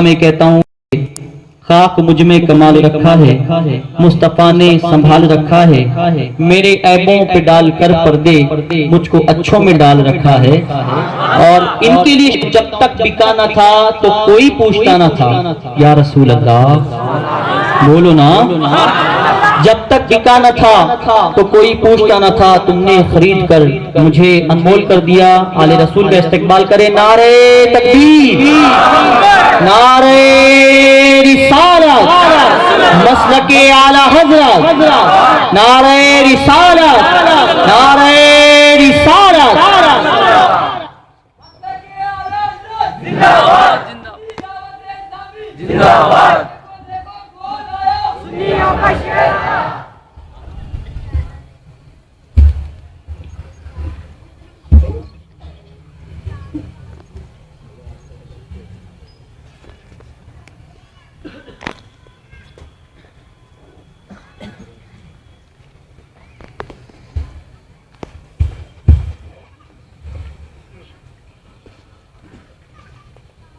میں کہتا ہوں خاک مجھ میں کمال رکھا ہے، مصطفیٰ نے سنبھال رکھا ہے، میرے عیبوں پہ ڈال کر پردے مجھ کو اچھوں میں ڈال رکھا ہے، اور ان کے لیے جب تک بکا نہ تھا تو کوئی پوچھتا نہ تھا یا رسول اللہ، بولو نا، جب تک بکا نہ تھا تو کوئی پوچھتا نہ تھا، تم نے خرید کر مجھے انمول کر دیا۔ آل رسول کا استقبال کرے، نعرہ تکبیر، نعرہ رسالت، مسلک اعلی حضرت، نعرہ رسالت، نعرہ رسالت۔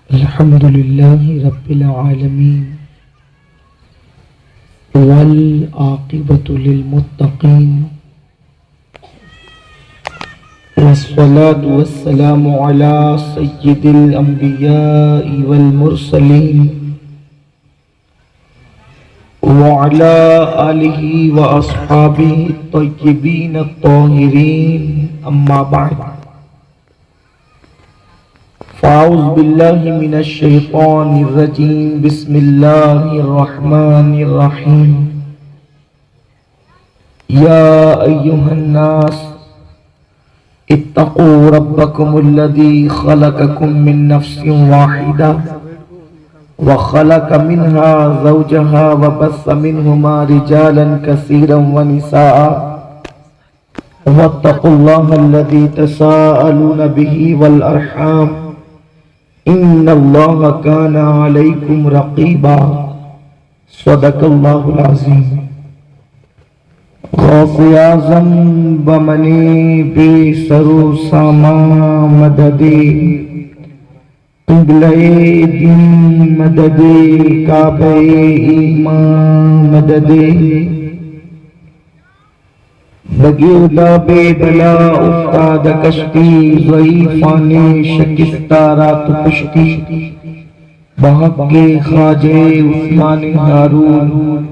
الحمد للہ رب العالمین والعاقبۃ للمتقین والصلاة والسلام علی سید الانبیاء والمرسلین وعلی آلہ واصحابہ الطیبین الطاہرین، اما بعد، فاعوذ باللہ من الشیطان الرجیم، بسم اللہ الرحمن الرحیم۔ یا ایہا الناس اتقوا ربکم الذی خلقکم من نفس واحدہ وخلق منها زوجها وبث منہما رجالا کثیرا ونساء واتقوا اللہ الذی تساءلون به والارحام ان اللہ کان علیکم رقیبا، صدق اللہ العظیم۔ غوث اعظم بمنی بے سرو ساما مددے، قبلہ دین مددے، کعبہ ایمان مددے، بگیردہ بے بلا افتاد کشتی، ضعیفان شکستہ رات پشتی، بحق کے خواجہ عثمان ہارون،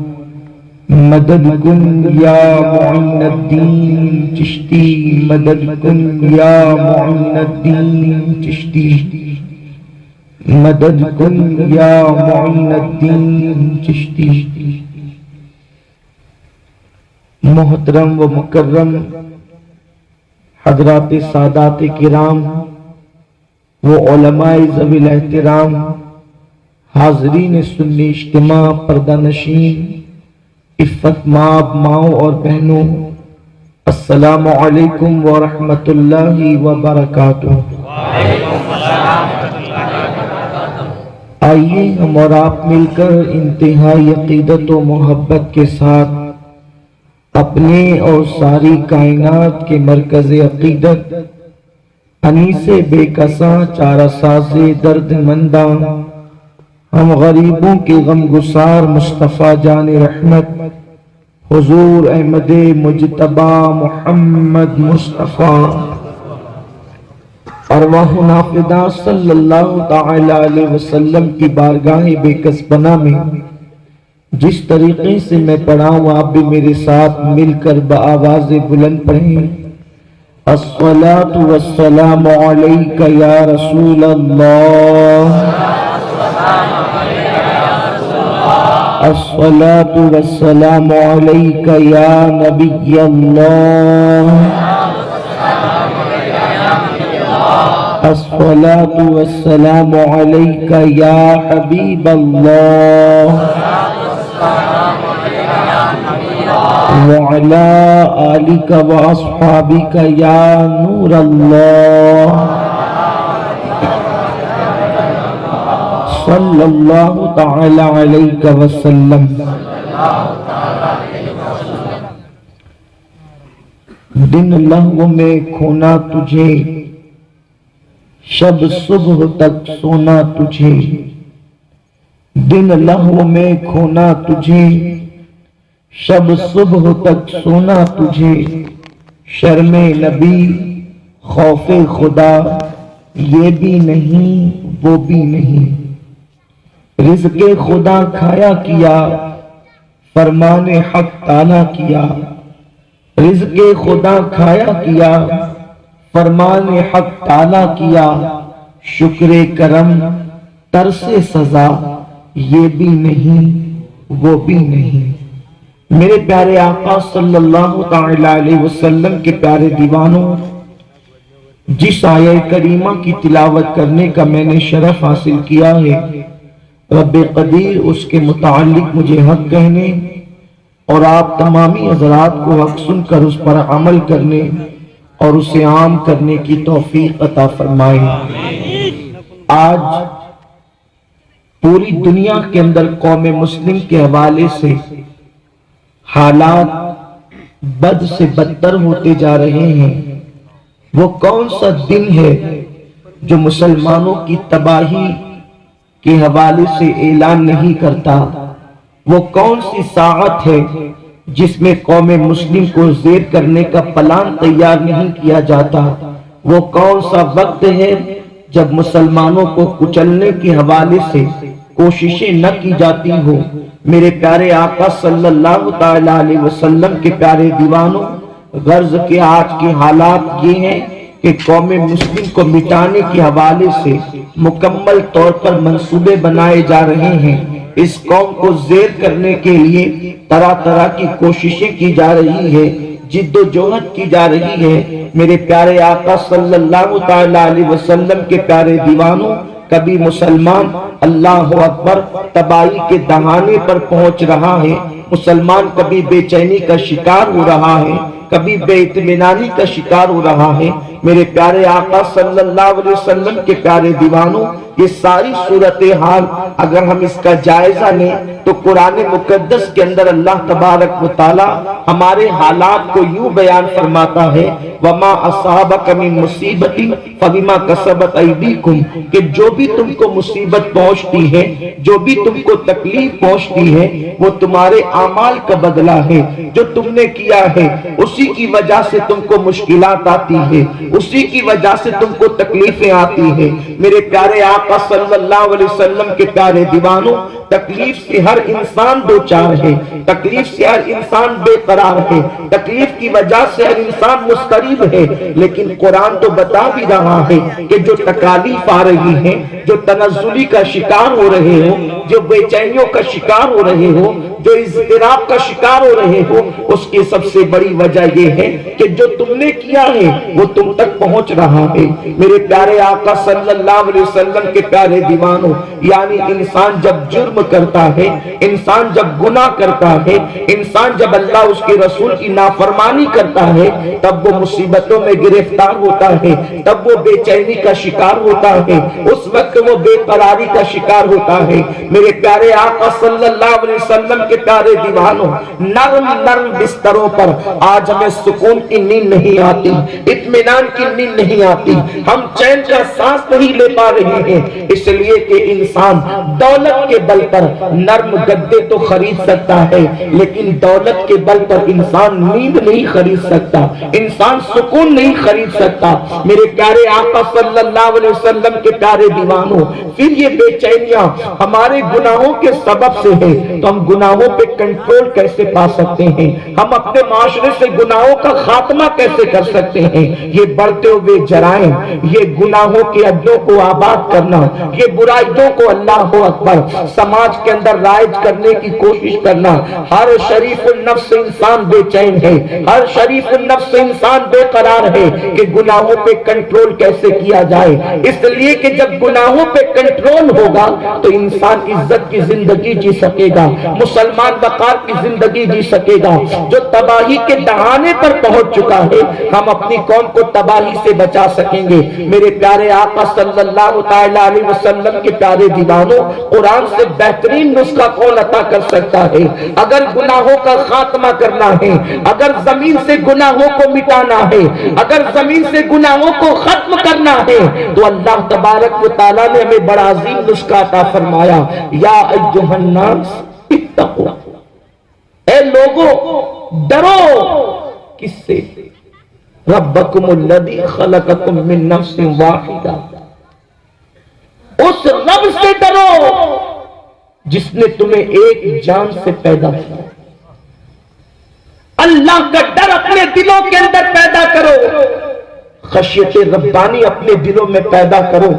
مدد کن یا معین الدین چشتی، مدد کن یا معین الدین چشتی، مدد کن یا معین الدین چشتی۔ محترم و مکرم حضرات سادات کرام و علماء ذوی الاحترام، حاضرین سنی اجتماع، پردہ نشین، عفت مآب ماؤں اور بہنوں، السلام علیکم ورحمۃ اللہ وبرکاتہ۔ آئیے ہم اور آپ مل کر انتہائی عقیدت و محبت کے ساتھ اپنے اور ساری کائنات کے مرکز عقیدت، انیس بے کساں چارہ ساز درد منداں، ہم غریبوں کے غم گسار مصطفیٰ جان رحمت حضور احمد مجتبی محمد مصطفیٰ ارواح نافدہ صلی اللہ تعالی علیہ وسلم کی بارگاہ بے کسبنا میں جس طریقے سے میں پڑھا ہوں آپ بھی میرے ساتھ مل کر بآواز بلند پڑھیں، الصلاۃ والسلام علیک یا رسول اللہ، الصلاۃ والسلام علیک یا نبی اللہ، الصلاۃ والسلام علیک یا حبیب اللہ، وعلی آلک واصحابک یا نور اللہ، صلی اللہ تعالی علیہ وسلم۔ دن لہو میں کھونا تجھے، شب صبح تک سونا تجھے، दिन लहव में खोना तुझे, शब सुबह तक सोना तुझे, शर्म नबी खौफे खुदा ये भी नहीं वो भी नहीं। रिज़्क़े खुदा खाया किया, फरमाने हक ताला किया। रिज़्क़े खुदा खाया किया, फरमाने हक ताला किया। शुक्र करम तरसे सजा ये भी नहीं वो भी नहीं। मेरे प्यारे आका सल्लल्लाहु ताला अलैहि वसल्लम के प्यारे दीवानों, जिस आयत करीमा की तिलावत करने का मैंने शरफ हासिल किया है, रब्बे कदीर उसके मुतालिक मुझे हक कहने और आप तमामी हज़रात को हक सुनकर उस पर अमल करने और उसे आम करने की तौफीक अता फरमाए। आज पूरी दुनिया के अंदर कौम मुस्लिम के हवाले से हालात बद से बदतर होते जा रहे हैं। वो कौन सा दिन है जो मुसलमानों की तबाही के हवाले से ऐलान नहीं करता? वो कौन सी साअत है जिसमें कौम मुस्लिम को ज़ेर करने का प्लान तैयार नहीं किया जाता? वो कौन सा वक्त है जब मुसलमानों को कुचलने के हवाले से कोशिशें न की जाती हो? मेरे प्यारे आका सल्लल्लाहु ताला अलैहि वसल्लम के प्यारे दीवानों, गर्ज के आज के हालात ये हैं कि कौम मुस्लिम को मिटाने के हवाले से मुकम्मल तौर पर मंसूबे बनाए जा रहे हैं। इस कौम को ज़ेर करने के लिए तरह तरह की कोशिशें की जा रही है, जिद्दोजहद की जा रही है। मेरे प्यारे आका सल्लल्लाहु ताला अलैहि वसल्लम के प्यारे दीवानों, कभी मुसलमान अल्लाह अकबर तबाही के दहाने पर पहुंच रहा है, मुसलमान कभी बेचैनी का शिकार हो रहा है, कभी बेइत्मीनानी का शिकार हो रहा है। मेरे प्यारे आका सल्लल्लाहु अलैहि वसल्लम के प्यारे दीवानों, ये सारी सूरत हाल अगर हम इसका जायजा लें तो कुरान मुकद्दस के अंदर अल्लाह तबारक व तआला हमारे हालात को यूं बयान फरमाता है, वमा असाबक मिन मुसीबतिन फबिमा कसबत अयदीकुम, कि जो भी तुमको मुसीबत पहुंचती है, जो भी तुमको तकलीफ पहुंचती है, वो तुम्हारे आमाल का बदला है। जो तुमने किया है उसी की वजह से तुमको मुश्किलात आती है, उसी की वजह से तुमको तकलीफें आती है। मेरे प्यारे आका सल्लल्लाहु अलैहि वसल्लम के प्यारे दीवानों, तकलीफ से हर इंसान दो चार है, तकलीफ से हर इंसान बेकरार है, तकलीफ की वजह से हर इंसान मुस्तरीब है। लेकिन कुरान तो बता भी रहा है कि जो तकालीफ आ रही है, जो तनज़्ज़ुली का शिकार हो रहे हो, जो बेचैनियों का शिकार हो रहे हो, जो इज़्तिराब का शिकार हो रहे हो, उसकी सबसे बड़ी वजह यह है कि जो तुमने किया है वो तुम तक पहुंच रहा है। मेरे प्यारे आका सल्लल्लाहु अलैहि वसल्लम के प्यारे दीवानों, यानी इंसान जब जुर्म करता है, इंसान जब गुनाह करता है, इंसान जब अल्लाह उसके रसूल की नाफरमानी करता है, तब वो मुसीबतों में गिरफ्तार होता है, तब वो बेचैनी का शिकार होता है, उस वक्त वो बेकरारी का शिकार होता है। मेरे प्यारे आका सल्लल्लाहु अलैहि वसल्लम के प्यारे दीवानों, नर्म नर्म बिस्तरों पर आज हमें सुकून की नींद नहीं आती, इत्मीनान की नींद नहीं आती, हम चैन का सांस नहीं ले पा रहे हैं, इसलिए कि इंसान दौलत के बल पर नर्म गद्दे तो खरीद सकता है, लेकिन दौलत के बल पर इंसान नींद नहीं खरीद सकता, इंसान सुकून नहीं खरीद सकता। मेरे प्यारे आका सल्लल्लाहु अलैहि वसल्लम के प्यारे दीवानों, फिर ये बेचैनियां हमारे गुनाहों के सबब से है, तो हम गुनाहों पे कंट्रोल कैसे पा सकते हैं? हम अपने माशरे से गुनाहों का खात्मा कैसे कर सकते हैं? ये बढ़ते हुए जराइम, ये गुनाहों के अड्डों को आबाद करना, ये बुराइयों को अल्लाह अकबर समाज के अंदर राइज करने की कोशिश करना। हर शरीफ नफ्स इंसान बेचैन है, हर शरीफ नफ्स इंसान बेकरार है कि गुनाहों पे कंट्रोल कैसे किया जाए। इसलिए कि जब गुनाहों पे कंट्रोल होगा तो इंसान इज्जत की जिंदगी जी सकेगा, मुसलमान वकार की जिंदगी जी सकेगा। जो तबाही के दहाने पर पहुंच चुका है, हम अपनी कौम को तबाही से बचा सकेंगे। मेरे प्यारे आका सल्लल्लाहु ताला अलैहि वसल्लम के प्यारे दीवानों, कुरान से बेहतरीन नुस्खा कौन अता कर सकता है? अगर गुनाहों का खात्मा करना है, अगर जमीन से गुनाहों को मिटाना है, अगर जमीन से गुनाहों को खत्म करना है, तो अल्लाह तबारक व तआला ने हमें बड़ा अजीम नुस्खा अता फरमाया। یا ایھا الناس اتقوا، اے لوگوں ڈرو، کس سے؟ ربکم الذی خلقکم من نفس واحدہ، اس رب سے ڈرو جس نے تمہیں ایک جان سے پیدا کیا۔ اللہ کا ڈر اپنے دلوں کے اندر پیدا کرو، خشیت ربانی اپنے دلوں میں پیدا کرو،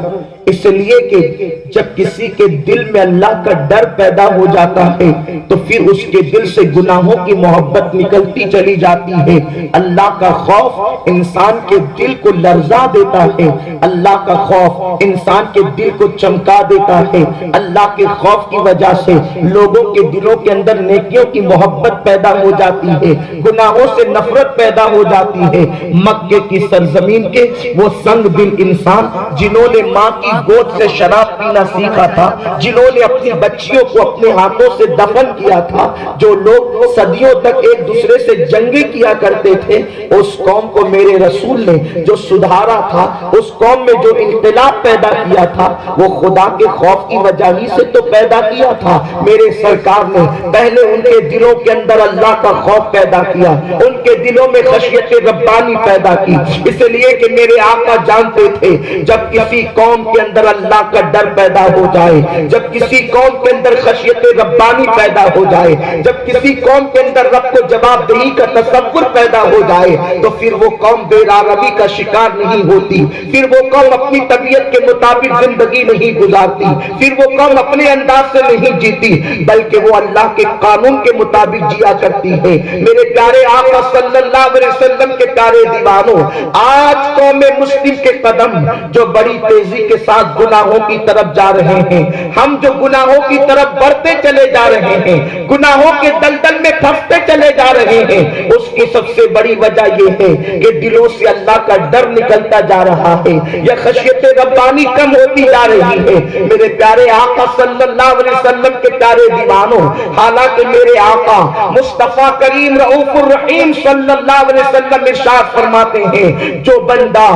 اس لیے کہ جب کسی کے دل میں اللہ کا ڈر پیدا ہو جاتا ہے تو پھر اس کے دل سے گناہوں کی محبت نکلتی چلی جاتی ہے۔ اللہ کا خوف انسان کے دل کو لرزا دیتا ہے، اللہ کا خوف انسان کے دل کو چمکا دیتا ہے۔ اللہ کے خوف کی وجہ سے لوگوں کے دلوں کے اندر نیکیوں کی محبت پیدا ہو جاتی ہے، گناہوں سے نفرت پیدا ہو جاتی ہے۔ مکے کی سرزمین کے وہ سنگ دل انسان جنہوں نے ماں کی گود سے شراب پینا سیکھا تھا، جنہوں نے اپنی بچیوں کو اپنے ہاتھوں سے دفن کیا تھا، جو لوگ صدیوں تک ایک دوسرے سے جنگیں کیا کرتے تھے، اس قوم کو میرے رسول نے جو سدھارا تھا، اس قوم میں جو انقلاب پیدا کیا تھا، وہ خدا کے خوف کی وجہ ہی سے تو پیدا کیا تھا۔ میرے سرکار نے پہلے ان کے دلوں کے اندر اللہ کا خوف پیدا کیا، ان کے دلوں میں خشیت ربانی پیدا کی، اس لیے کہ میرے آقا جانتے تھے جب کسی قوم کے اندر اللہ کا ڈر پیدا ہو جائے، جب کسی قوم کے اندر خشیت ربانی پیدا ہو جائے، جب کسی قوم کے اندر رب کو جواب دہی کا تصور پیدا ہو جائے تو پھر وہ قوم بے آرامی کا شکار نہیں ہوتی، پھر وہ قوم اپنی طبیعت کے مطابق زندگی نہیں گزارتی، پھر وہ قوم اپنے انداز سے نہیں جیتی، بلکہ وہ اللہ کے قانون کے مطابق جیا کرتی ہے۔ میرے پیارے آقا صلی اللہ علیہ وسلم کے پیارے دیوانوں، آج قوم مسلم کے قدم جو بڑی تیزی کے ساتھ گناہوں کی طرف جا رہے ہیں، ہم جو گناہوں کی طرف بڑھتے چلے جا رہے ہیں، گناہوں کے دلدل میں پھنستے چلے جا رہے ہیں، اس کی سب سے بڑی وجہ یہ ہے کہ دلوں سے اللہ کا ڈر نکلتا جا رہا ہے، یا خشیت ربانی کم ہوتی جا رہی ہے۔ میرے پیارے آقا صلی اللہ علیہ وسلم کے پیارے دیوانوں، حالانکہ میرے آقا مصطفیٰ کریم رؤوف الرحیم صلی اللہ علیہ وسلم ارشاد فرماتے ہیں، جو بندہ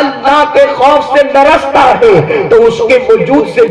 اللہ کے خوف سے لرزتا ہے تو اس کے وجود سے